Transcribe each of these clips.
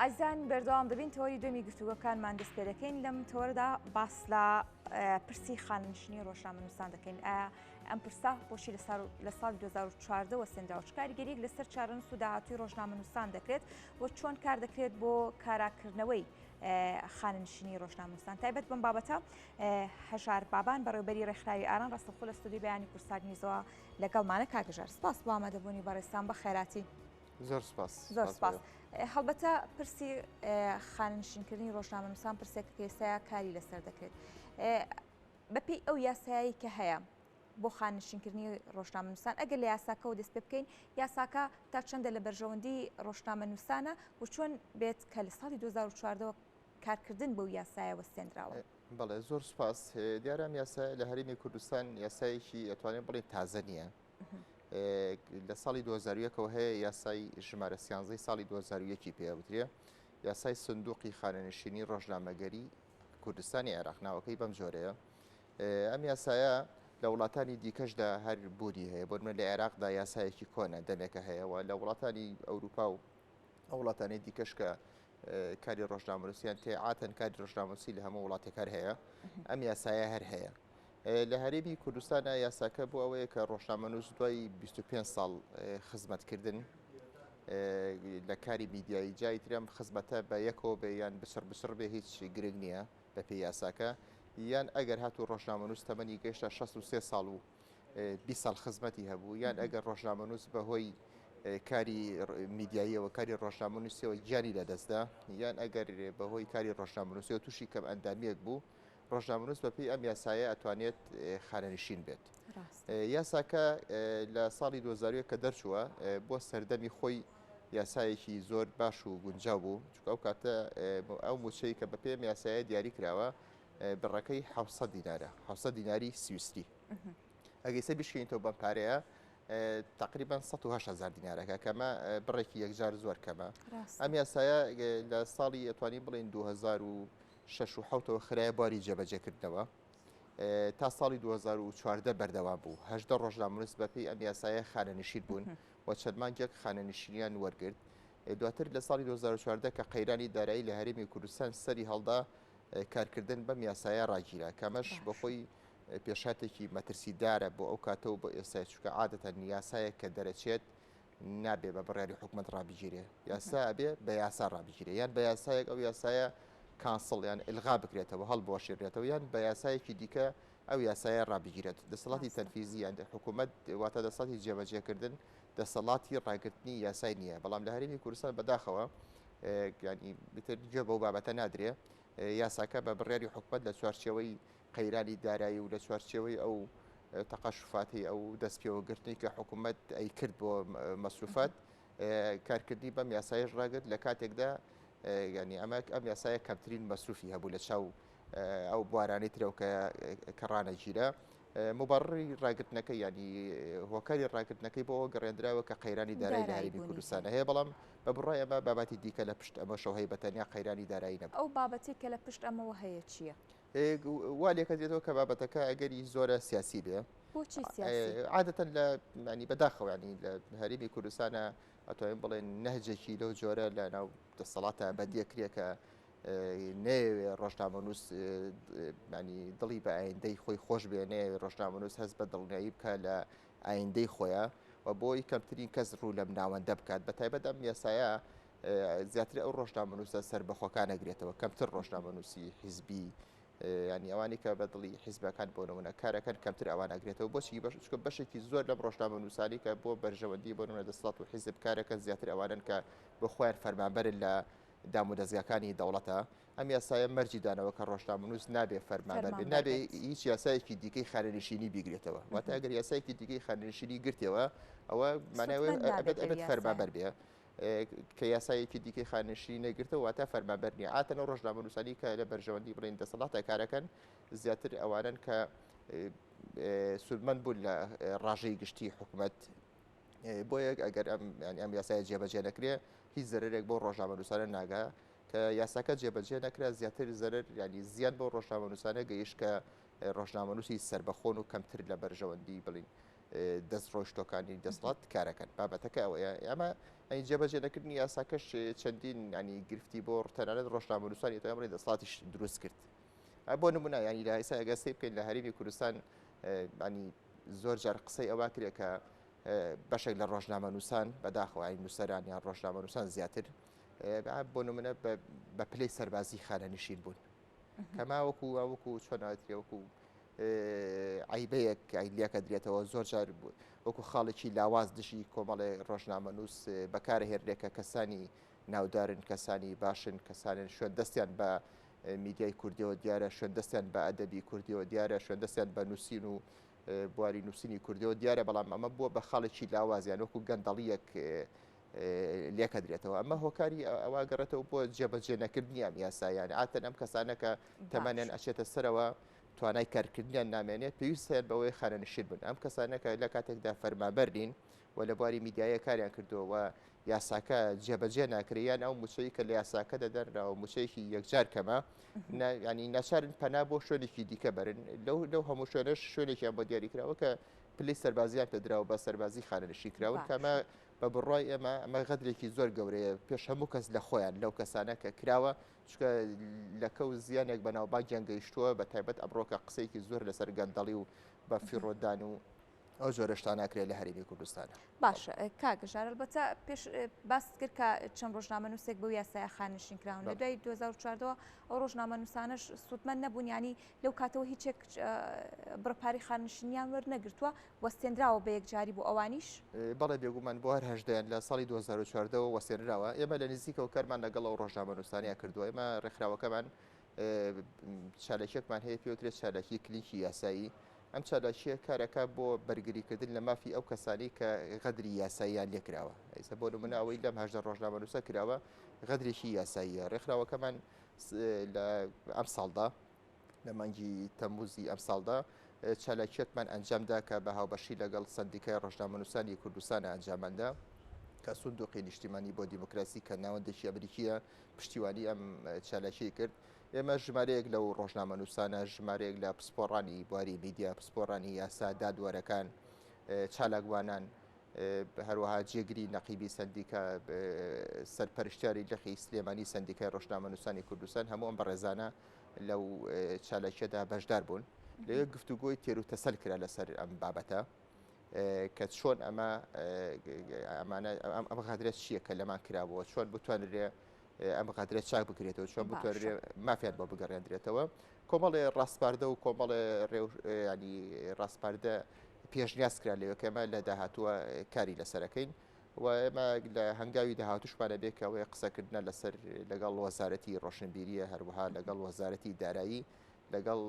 ئازان بەردەوام دەبین تەوەری دومی گفتوگۆکانمان دەست پێ دەکەین لەم تەوەرەدا باس لە پرسی خاننشینی ڕۆژنامەنووسان دەکەین. ئەم پرسا بۆشی لە ساڵی 2014 وەسێنراوە کاریگەریەک لەسەر چارەنووس و داهاتووی ڕۆژنامەنووسان دەکرێت و چۆن کار دەکرێت بۆ کاراکردنەوەی خاننشینی ڕۆژنامەنووسان. تایبەت بەم بابەتە هەژار بابان بەڕێوەبەری ڕێکخراوی ئاران ڕاستەوخۆ لە ستودیۆی بەیانی کورسات نیوزەوە لەگەڵمانە. کاکەژار سپاس بۆ ئامادەبوونی بەڕێستان بە خێراتی. زۆر سپاس. زۆر سپاس. هەڵبەتە پرسی خاننشینکردنی ڕۆژنامەنووسان پرسێکە کە ئێستا کاری لەسەر دەکرێت. بەپێی ئەو یاسایی کە هەیە بۆ خاننشینکردنی ڕۆژنامەنووسان، ئەگەر لە یاساکەەوە دەست پێ بکەین، یاساکە تا چەندە لە بەرژەوەندی ڕۆژنامەنووسانە و چۆن بێت کە لە ساڵی 2014 کارکردن بەو یاسایە وەستێنراوە؟ بەڵێ زۆر سپاس. دیارە یاسا لە هەرێمی کوردستان یاسایەکی ئەتوانێت بڵێن تازە نییە. لە ساڵی 2001ەوە هەیە یاسای ژمارە 13 ساڵی 2001 پێوترێ، یاسای سندوقی خانەنشینی ڕۆژنامەگەری کوردستانی عێراق، ناوەکەی بەم جۆرەیە. ئەم یاسایە لە وڵاتانی دیکەشدا هەر بوونی هەیە، بۆ لە عێراقدا یاسایەکی کۆنە دەمێکە هەیەەوە، لە وڵاتانی ئەوروپا و ئەو وڵاتانی دیکەش کە کاری ڕۆژنامەنووسیان تێعاتەن کاری ڕۆژنامەنووسی لە هەموو وڵاتێکار هەیە، ئەم یاسایە هەر هەیە. لە هەرێمی کوردستانە یاساکە بۆ ئەوەیە کە ڕۆژنامەنووس دوای 25 ساڵ خزمەتکردن لە کاری میدیایی جای ترم خزمەتە بە یەکەوە بێ یان بسر بێ هیچ گرنگ نییە بە پێی یاساکە، یان ئەگەر هاتوو ڕۆژنامەنووس تەمەنی گەیشتە 63 ساڵ و 20 ساڵ خزمەتی هەبوو، یان ئەگەر ڕۆژنامەنووس بەهۆی کاری میدیاییەوە کاری ڕۆژنامەنووسیەوە گیانی لەدەستدا، یان ئەگەر بەهۆی کاری ڕۆژنامەنووسیەوە تووشی کەم ئەندامیەک بوو، ڕۆژنامەنووس بەپێی ئەم یاسایە ئەتوانێت خانەنشین بێت. یاساکە لە ساڵی 2000 کە دەرچووە بۆ سەردەمی خۆی یاسایەکی زۆر باش و گونجاو بوو، چونکە ئەو کاتە ئەو موچەی کە بە پێم یاسایە دیاری کراوە بڕەکەی 700 دینارە، 700 دیناری سویسری. ئەگەیسە بشکێنیتەوە بەم پارەیە تقریبا 180,000 دینارەکە، کەمە بڕێکی یەکجار زۆر کەمە. ئەم یاسایە لە ساڵی ئەتوانی بڵین 2006 و 7ەوە خراە باری جێبەجێکردنەوە، تا ساڵی 2014 بەردەوام بوو. 18 ڕۆژنامەنووس بەپێی ئەم یاسایە خانەنشین بوون و چەندمانجێک خانەنشینیان وەرگرت. دواتر لە ساڵی 2014 کە قەیرانی دارایی لە هەرێمی کوردستان سەری هەڵدا کارکردن بەم یاسایە ڕاگیرە، کەمەش بەخۆی پێشاتێکی مەترسیدارە بۆ ئەو کاتەوە بۆ ئێستا، چونکە عادەتەن یاسایە کە دەرەچێت نابێ بە بڕیاری حکوومەت ڕابگیرێ، یاسا ئەبێ بە یاسا ڕابگیرێ، یان بە یاسایەک ئەو یاسایە کانسڵ یان ئلغا بکرێتەوە، هەڵبوەشێڕێتەوە، یان بە یاسایەکی دیکە ئەو یاسایە ڕابگیرێت. دەسەڵاتی تەنفیزی یان حکوومەت واتە دەسەڵاتی جێبەجێکردن دەسەڵاتی ڕاگررتنی یاسای نییە. بەڵام لە هەرێمی کوردستان بەداخەوە ینی بترجێ بەو بابەتە نادرێ، یاساکە بە بڕیاری حکوومەت لە چوارچێوەی قەیرانی دارایی و لە چوارچێوەی ئەو تەقەشوفاتی ئەو دەستپێوەگرتنی کە حکوومەت ئەی کرد بۆ مەسروفات، کارکردنی بەم یاسایش ڕاگرت لە کاتێکدا ینی ئەم یاسایە کەمترین مەسروفی هەبوو لە چاو ئەو بوارانەی ترەوە کە ڕانەگیرە. مبەڕی ڕاگرتنەکەی ینی هۆکاری ڕاگرتنەکەی بۆ گەڕێنراوە کە قەیرانی دارایی لە هەرێمی کوردستانە هەیە، بەڵام بە بڕای ئەمە بابەتی دیکە لە پشت ئەمە شەو هەیە بەتەنیا قەیرانی دارایی نەبوو. ئەو بابەتی کە لە پشت ئەمەوە هەیە چییە؟ وا لێکە دێتەوە کە بابەتەکە ئەگەری زۆرە سیاسی بێ، بۆچی سیاسی؟ عادەتەن لە ینی بەداخەوە ینی لە هەرێمی کوردستانە ئەتوانین بڵێن نەهجێکی لەو جۆرە لە ناو دەسەڵاتە بەدیەکرێکە نەوێ ڕۆژنامەنووس ینی دڵی بە ئایندەی خۆی خۆش بێنێ، ڕۆژنامەنووس هەست بە دڵنیایی بکە لە ئایندەی خۆیە و بۆی کەمترین کەس ڕوو لەم ناوەندە بکات. بەتایبەت ئەم یاسایە زیاتر ئەو ڕۆژنامەنووسە سەربەخۆکان ئەگرێتەوە، کەمتر ڕۆژنامەنووسی حیزبی ینی ئەوانی کە بە دڵی حیزبەکان بۆ نمونە کارەکەن کەمتر ئەوان ئەگرێتەوە. بۆچی چکە بەشێکی زۆر لەم ڕۆژنامەنووسانی کە بۆ بەرژەوەندی بۆ نمونە دەسەڵات و حیزب کارەکەن زیاتر ئەوانن کە بە خۆیان فەرمانبەرن لە دام و دەستگاکانی دەوڵەتە. ئەم یاسایە مەرجی دانەوە کە ڕۆژنامەنووس نابێ فەرمانبەر بێت، نابێ هیچ یاسایەکی دیکەی خانەنشینی بیگرێتەوە، واتە ئەگەر یاسایەکی دیکەی خانەنشینی گرتەوە ئەوە ماناوێت ئەبێت فەرمانبەر بێ، کە یاسایەکی دیکەی خانشی نەگرتەوە واتە فەرمانبەر نیە. عاتەنەوە ڕۆژنامەنووسانی کە لە بەرژەوەندی بڵین دەسەڵاتە کارەکەن زیاتر ئەوانن کە سودمەند بوون لە ڕاژەی گشتی حکوومەت، بۆیە ئەگەر ئەم یاسایە جێبەجێ نەکرێ هیچ زەرێک بۆ ڕۆژنامەنووسانە ناگا، کە یاساکە جێبەجێ نەکرا زیاتر زەرر ینی زیان بۆ ڕۆژنامەنووسانە گەیشت کە ڕۆژنامەنووسی سربەخۆن و کەمتر لە بەرژەوەندی بڵین دەستڕۆشتەکانی دەسڵات کارەکەن بابەتەکە ئەوەیە ئەمە ئەی جێبەجێنەکردنی یاساکەش چەندین ینی گرفتی بۆ تەنانەت ڕۆژنامەنووسانی ئەمڕی دەسڵاتیش دروست کرد بۆ نمونە ینی لە ئێستا ئەگەستی بکەین لە هەرێمی کوردستان ینی زۆر جار قسەی ئەوە کرێت کە بەشێک لە ڕۆژنامەنووسان بەداخەوەی نووسەران یان ڕۆژنامەنووسان زیاتر بۆ نمونە بە پلەی سەربازی خانەنشین بوون کەما وەکو چۆناوەتری وەکو عیبەیەک لیاکە درێتەوە زۆر جار وەکو خاڵێکی لاواز دژی کۆمەڵی ڕۆژنامەنووس بەکارهێنرێکە کەسانی ناودارن کەسانی باشن کەسانن شوێن دەستیان بە میدیای کوردیەوە دیارە شوێن دەستیان بە ئەدەبی کوردیەوە دیارە شوێن دەستیان بە نووسین و بواری نووسینی کوردیەوە دیارە بەڵام ئەمە بووە بە خاڵێکی لاوازیان وەکو گەندەڵیەک لێکە درێتەوە ئەمە هۆکاری ئەوە گەڕێتەوە بۆ جێبەجێ نەکردنیان یاسایان ئاتەن ئەم کەسانەکە تەمەنیان ئەچێتە سەرەوە توانای کارکردنیان نامێنێت پێویستیان بەوەی خانەنشین بن ئەم کەسانەکە لە کاتێکدا فەرمابەرین و لە بواری میدیایە کاریان کردووە یاساکە جێبەجێ ناکرێیان ئەو موچەی کە لە یاساکە دەدەنراوە موچەیەکی یەکجار کەمە ینی ناچارن پەنا بۆ شوێنێکی دیکە بەرن لەو هەموو شوێنەش شوێنێکیان بۆ دیاریکراوە کە پلی سەربازیان پێدراوە بە سەربازی خانەنشین کراون کەمە بە بڕای ئەمە غەدرێکی زۆر گەورەیە پێش هەموو کەس لە خۆیان لەو کەسانە کە کراوە چکە لە کەوت زیانێک بەناوبانگیان گەیشتووە بە تایبەت ئەمڕۆکە قسەیەکی زۆر لەسەر گەندەڵی و بە فیڕۆدان و ئەو زۆرەشتان ناکرێت لە هەرێمی کوردستانە باشە کاگەژار البەتە پێش باس کرد کە چەند ڕۆژنامەنووسێک بەو یاسایە خانشین کراون لە دوای 2014 ئەو ڕۆژنامەنووسانش سوودمەند نەبوون ینی لەو کاتەوە هیچێک بڕپاری خانشینیان وەرنەگرتووە وەستێنراوە بە یەکجاری بۆ ئەوانیش بەڵێ بێگومان بۆ هەر هەژدەیان لە ساڵی 2014 وەستێنراوە ئێمە لە نزیکەوە کارمان لەگەڵ ئەو ڕۆژنامەنووسانیان کردووە ئێمە ڕێکخراوەکەمان چالەکێکمان هەیە پێوترێت چالاکی کلینیکی یاسایی ئەم چالاکیە کارەکە بۆ بەرگریکردن لە مافی ئەو کەسانی کە غەدری یاساییان لێکراوە ئەیسە بۆ نمونە ئەوەی لەم هەژدە ڕۆژنامەنووسە کراوە غەدرێکی یاساییە ڕێکخراوەکەمان لە ئەم ساڵدا لە مانگی تەموزی ئەم ساڵدا چالاکیەکمان ئەنجامدا کە بە هاوبەشی لەگەڵ سندیکای ڕۆژنامەنووسانی کوردستانە ئەنجاماندا کە سندوقی نیشتیمانی بۆ دیموکراسی کە ناوەندێکی ئەمریکیە پشتیوانی ئەم چالاکی کرد ئێمە ژمارەیەک لەو ڕۆژنامەنووسانە ژمارەیەک لە پسپۆڕانی بواری میدیا پسپۆڕانی یاسا دادوەرەکان چالاکوانان هەروەها جێگری نەقیبی سندیکا سەرپەرشتیاری لەخی سلێمانی سندیکای ڕۆژنامەنووسانی کوردستان هەموو ئەم بەڕێزانە لەو چالاکیەدا بەشدار بوون لەوێ گفتوگۆی تێر و تەسەل کرا لەسەر ئەم بابەتە کە چۆن ئەمە غادرێت چییە کە لەمان کرابەوە چۆن بتوانرێ ئەم غادرێت چاک بکرێتەوە چۆن بتوانرێ مافیان بۆ بگەڕێنرێتەوە کۆمەڵێ ڕاستپاردە و کۆمەڵێ ینی ڕاستپاردە پێشنیاز کرا لەوە کەمە لە داهاتووە کاری لەسەرەکەین و ئێمە لە هەنگاوی داهاتوشمانە بێت کە ئەوەیە قسەکردنە لەسەر لەگەڵ وەزارەتی ڕۆشنبیریە هەروەها لەگەڵ وەزارەتی دارایی لەگەڵ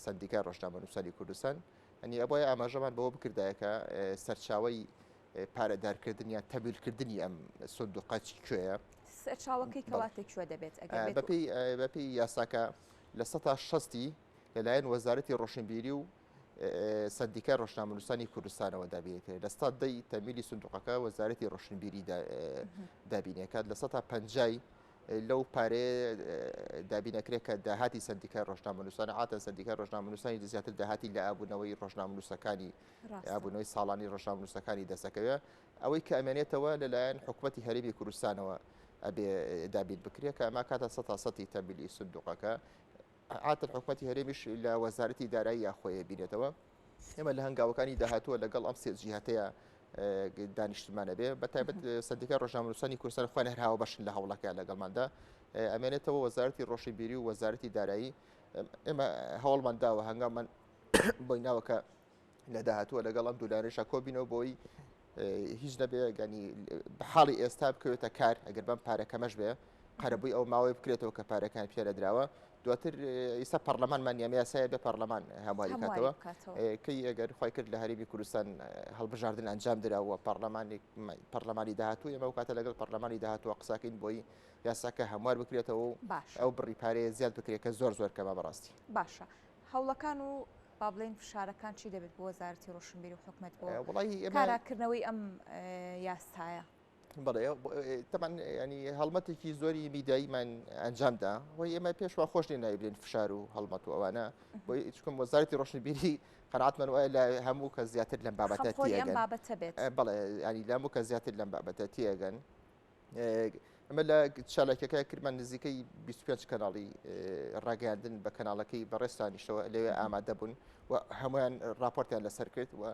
سندیکای ڕۆژنامەنووسانی کوردستان ئەنی ئەبای ئاماژەمان بەوە بکردایەکە سەرچاوی پارەدارکردنیان تەبیلکردنی ئەم سندوقاتی کوێیە چاوەکەی کەواتێک کوێ دەبێت بەپی یاساکە لە 16 لەلایەن وەزارەتی ڕۆشنبیری و سندیکای ڕۆژنامەنووسانی کوردستانەوە دابینێت لە ستا دەی تەمیلی سندوقەکە وەزارەتی ڕۆشنبیری دابینێکات لە 150 لەو پارەیە دابینەکرێت کە داهاتی سندیکای ڕۆژنامەنووسان عاتە سندیکای ڕۆژنامەنووسانی زیاتر داهاتی لە ئابوونەوەی ڕۆژنامەنووسەکانی ئابوونەوەی ساڵانی ڕۆژنامەنووسەکانی دەسەکەوێت ئەوەی کە ئەمێنێتەوە لەلایەن حکوومەتی هەرێمی کوردستانەوە ئەبێ دابین بکرێت کە ئەما کاتە 100 تەمیلی سندوقەکە عاتە حکوومەتی هەرێمیش لە وەزارەتی دارایی یاخۆیە بینێتەوە ئێمە لە هەنگاوەکانی داهاتووە لەگەڵ ئەم سێ جیهەتەیە دانیشتمانە بێ بە تایبەت سندیکای ڕۆژنامەنووسانی کوردستان خۆیان هەر هاو بەشن لە هەوڵەکە لەگەڵماندا ئەمێنێتەوە وەزارەتی ڕۆشنبیری و وەزارەتی دارایی ئێمە هەوڵمان داوە هەنگامان بۆی ناوەکە لە داهاتووە لەگەڵ ئەم دوولانێشە کۆبینەوە بۆی هیچ نەبێ گەنی حاڵی ئێستا بکەوێتە کار ئەگەر بەم پارەکەمەش بێ قەرەبووی ئەو ماوەی بکرێتەوە کە پارەکان پێدراوە دواتر ئێستا پەرلەمانمان یاسایە بێ پەرلەمان هەمواری کاتەوە کەی ئەگەر خۆی کرد لە هەرێمی کوردستان هەڵبژاردن ئەنجام دراوە پەرلەمانی داهاتوو ئێمە کاتە لەگەڵ پەرلەمانی داهاتووە قساکەین بۆی یاساکە هەموار بکرێتەوە و ئەو بڕی پارەیە زیاد بکرێت کە زۆر کەمە بەڕاستی باشە هەوڵەکان و با بڵێن فشارەکان چی دەبێت بۆ وەزارەتی ڕۆشنبیری و حکوومەت بۆ کاراکردنەوەی ئەم یاسایە بەڵێ طبعا ینی هەڵمەتێکی زۆری میداییمان ئەنجامدا و ئێمە پێشوا خۆش لێ نایبرێن فشار و هەڵمەت و ئەوانە بۆی چکم وەزارەتی ڕۆشنبیری قەناعەتمان وایە لە هەموو کە زیاتر لەم بابەتە تێگەن بەڵێ ینی لە هەموو کە زیاتر لەم بابەتە تێگەن ئەمە لە چالاکیەکە کردمان نزیکەی 25 کەناڵی ڕاگەاندن بە کەناڵەکەی بەڕێستانیشتەوە لەوێ ئامادە بوون و هەمویان راپۆرتیان لەسەر کرد و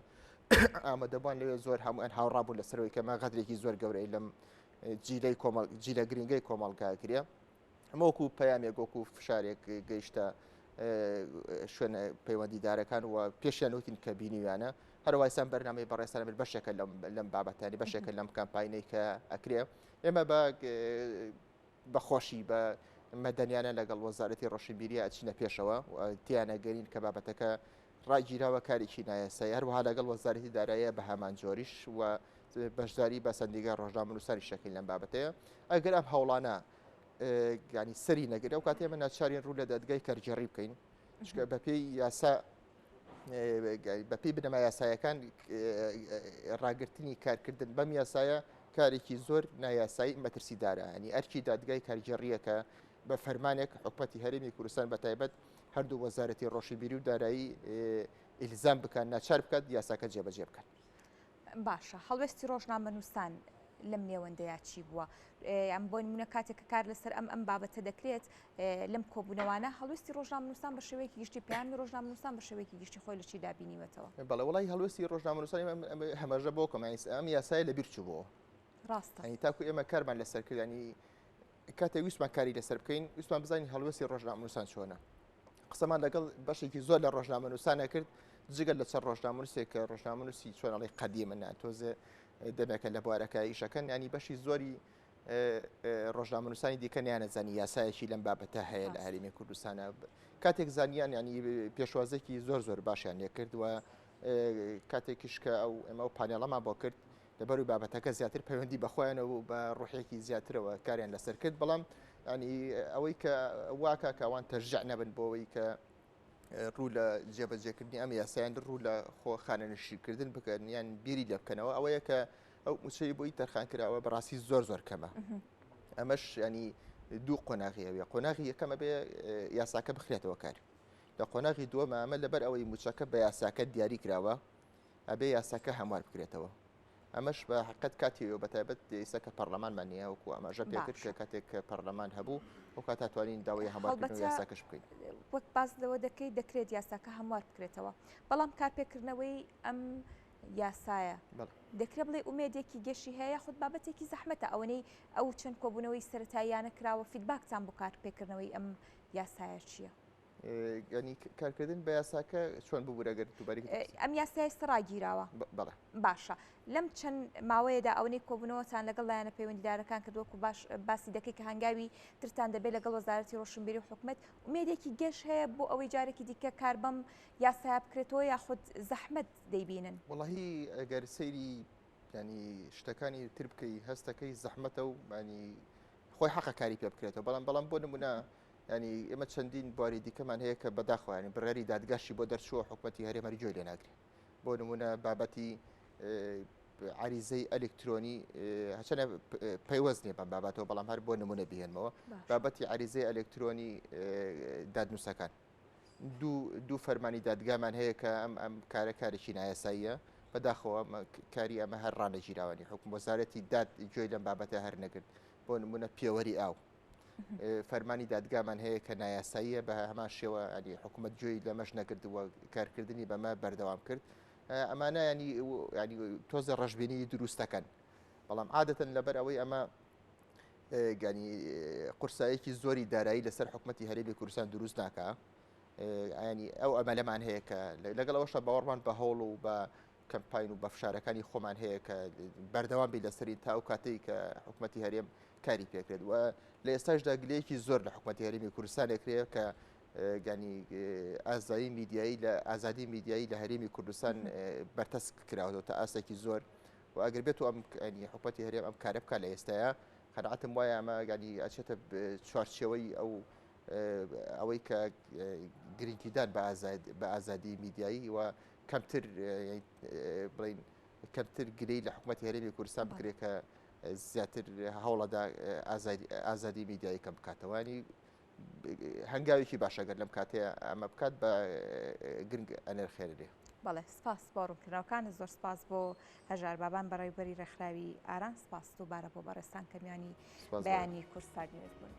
ئامادەبووان لەوێ زۆر هەمویان هاوڕابوون لەسەرەوەی کەمە غەدرێکی زۆر گەورەی لەم جیلە گرنگەی کۆمەڵگاکرێ ئەمەوەکو پەیامێک وەکو فشارێک گەیشتە شوێنە پەیوەندیدارەکان و پێشیان وتین کە بینیویانە هەروایسان بەرنامەی بەڕێستانە بەشێکە لەم بابەتانی بەشێکە لەم کامپاینەی کە ئەکرێ ئێمە بەخۆشی بە مەدەنیانە لەگەڵ وەزارەتی ڕۆشنبیری ئەچینە پێشەوە تیانە گەرین کە بابەتەکە ڕایگیراوە کارێکی نایەسایی هەروەها لەگەڵ وەزارەتی داراییە بە هەمان جۆریش و بەشداری بە سندیگا ڕۆژنامەنووسانی شەکیل لەم بابەتەیە ئەگەر ئەم هەوڵانە ینی سەری نەگرێت ئەو کاتێ ئێمە ناچارین ڕوو لە دەدگای کەرجێڕی بکەین چکە بەپێی یاسا بەپێی بنەما یاسایەکان ڕاگررتنی کارکردن بەم یاسایە کارێکی زۆر نایاسایی مەترسیدارە ینی ئەرکی دادگای کارجێڕیەکە بە فەرمانێک حکومەتی هەرێمی کوردستان بەتایبەت هەردوو وەزارەتی ڕۆشنبیری و دارایی ئیلزام بکەن ناچار بکات یاساکە جێبەجێ بکەن. باشە هەڵوێستی ڕۆژنامەنووسان لەم نێوەندەیە چی بووە ئەم بۆ نمونە کاتێک کە کار لەسەر ئەم بابەتە دەکرێت لەم کۆبوونەوانە هەڵوێستی ڕۆژنامەنووسان بە شێوەیەکی گشتی پەیامی ڕۆژنامەنووسان بە شێوەیەکی گشتی خۆی لە چی دابینیوەتەوە بەڵێ وڵی هەڵوێستی ڕۆژنامەنووسانی هەمەژە بۆ کۆمانیس ئەم یاسایە لەبیر چوو بۆ ڕاستە ئەنی تاکو ئێمە کارمان لەسەر کردنی کاتێک ویسمان کاری لەسەر بکەین ویسمان بزانین هەڵوێستی ڕۆژنامەنووسان چۆنە قسەمان لەگەڵ بەشێکی زۆر لە ڕۆژنامەنووسانە کرد جگەل لە چەند ڕۆژنامەنووسێک کە ڕۆژنامەنووسی چۆنەڵی قەدیمە تۆزێ دەمێکە لە بوارەکە ئیشەکەن ینی بەشی زۆری ڕۆژنامەنووسانی دیکەنیانە زانی یاسایەکی لەم بابەتە هەیە لە هەرێمی کوردستانە کاتێک زانیان ینی پێشوازێکی زۆر باشیان لێ کردووە کاتێکیش کە ئەو ئەمە و پانێڵەمان بۆ کرد لەبەروی بابەتەکە زیاتر پەیوەندی بەخۆیانەوە و بە ڕوحێکی زیاترەوە کاریان لەسەر کرد بەڵام ینی ئەوەی کە واکە کاوان تەرژع نەبن بۆەوەی کە ڕوو لە جێبەجێکردنی ئەم یاسایان ڕوو لە خۆ خانەنشینکردن بکەن یان بیری لێ بکەنەوە ئەوەیە کە ئەو موچەی بۆی تەرخان کراوە بەڕاستی زۆر کەمە ئەمەش ینی دوو قۆناغیەوە قۆناغی یەکەمە بێ یاساکە بخرێتەوە کار لە قۆناغی دووەمە ئەمە لەبەر ئەوەی موچەکە بە یاساکە دیاری کراوە ئەبێ یاساکە هەموار بکرێتەوە ئەمەش بە حقت کاتیەوە بەتایبەت ئێستا کە پەرلەمانمان نییە وەکو ئەمەژە پێکرد کە کاتێک کە پەرلەمان هەبوو ئەو کات توانین داوای هەموارکردن یاساکەش بکەین وەک باس لەوە دەکەی دەکرێت یاساکە هەموار بکرێتەوە بەڵام کارپێکردنەوەی ئەم یاسایە دەکرێت بڵێ ئومێدێکی گەشی هەیە خود بابەتێکی زەحمەتە ئەوەی ئەو چەند کۆبوونەوەی سەرەتاییانە کراوە فیدباکتان بۆ کارپێکردنەوەی ئەم یاسایە چییە؟ ینی کارکردن بە یاساکە چۆن ببوورەگەر دووباری ئەم یاسای سڕاگیراوە باشە لەم چەند ماوەیەدا ئەوەی کۆبوونەوەتان لەگەڵ لایەنە پەیوەندیدارەکان کردووەکو باسی دەکەی کە هەنگاوی ترتان دەبێت لەگەڵ وەزارەتی ڕۆشنبیری و حکوومەت ومێدێکی گەش هەیە بۆ ئەوەی جارێکی دیکە کار بەم یاسای بکرێتەوە یاخود زەحمەت دەیبینن وڵی ئەگەر سەیری ینی شتەکانی تر بکەی هەستەکەی زەحمەتە و ینی خۆی حەقە کاری پێ بکرێتەوە بەڵام بۆ نمونە ینی ئێمە چەندین باری دیکەمان هەیە کە بەداخوایانی بڕێری دادگاشی بۆ دەرچووە حکوومەتی هەرێمەری جۆی لێ ناگرێت بۆ نمونە بابەتی عریزەی ئەلکترۆنی هەچەنە پەیوەست بەم بابەتەوە بەڵام هەر بۆ نمونە بهێنمەوە بابەتی عریزەی ئەلکترۆنی دادنووسەکان دوو فەرمانی دادگامان هەیە کە ئەم کارێکی نایەساییە بەداخەوە کاری ئەمە هەر ڕانەگیراوانی حکوم وەزارەتی داد گوێی لەم بابەتە هەر نەگرت بۆ نمونە پێوەری ئاو فەرمانی دادگامان هەیە کە نایاساییە بە هەمان شێوە ینی حکوومەت گوێی لەمەش نەکردووە کارکردنی بەمە بەردەوام کرد ئەمانە ینی تۆزە ڕەشبێنی دروستەکەن بەڵام عادەتەن لەبەر ئەوەی ئەمە گانی قورسایەکی زۆری دارایی لەسەر حکوومەتی هەرێمی کوردستان دروست ناکە ینی ئەو ئەمەلەمان هەیە کە لەگەڵ ئەوەشە باوەڕمان بە هەوڵ و بە کەمپاین و بە فشارەکانی خۆمان هەیە کە بەردەوام بی لەسەری تا ئەو کاتەی کە حکوومەتی هەرێم کاری پێکرێت و لە ئێستاشدا گلەیەکی زۆر لە حکوومەتی هەرێمی کوردستان دەکرێت کە گانی ئازایی میدیایی لە ئازادی میدیایی لە هەرێمی کوردستان بەرتەسک کراوەوە تا ئاسێکی زۆر و ئەگەر بێت و ئەم حکوومەتی هەرێم ئەم کارە بکات لە ئێستاە قەناعەتم وایە ئەمە گانی ئەچێتە چوارچێوەی ئەوەی کە گرنگیدان بە ئازادی میدیایی و کەمتر بڵین کەمتر گرەی لە حکوومەتی هەرێمی کوردستان بکرێت کە زیاتر هەوڵەدا ئازادی میدیایی کەم بکاتەوانی هەنگاوێکی باشەگەر لەم کاتەیە ئەمە بکات بە گرنگ ئەنرخێنێ. بەڵێ سپاس بۆ ڕوونکردنەوەکانت زۆر سپاس بۆ هەژار بابان بەڕێوەبەری ڕێکخراوی ئاران سپاس و بارە بۆ بەڕێستان کەمیانی بەیانی کورسستان نوێز بوون.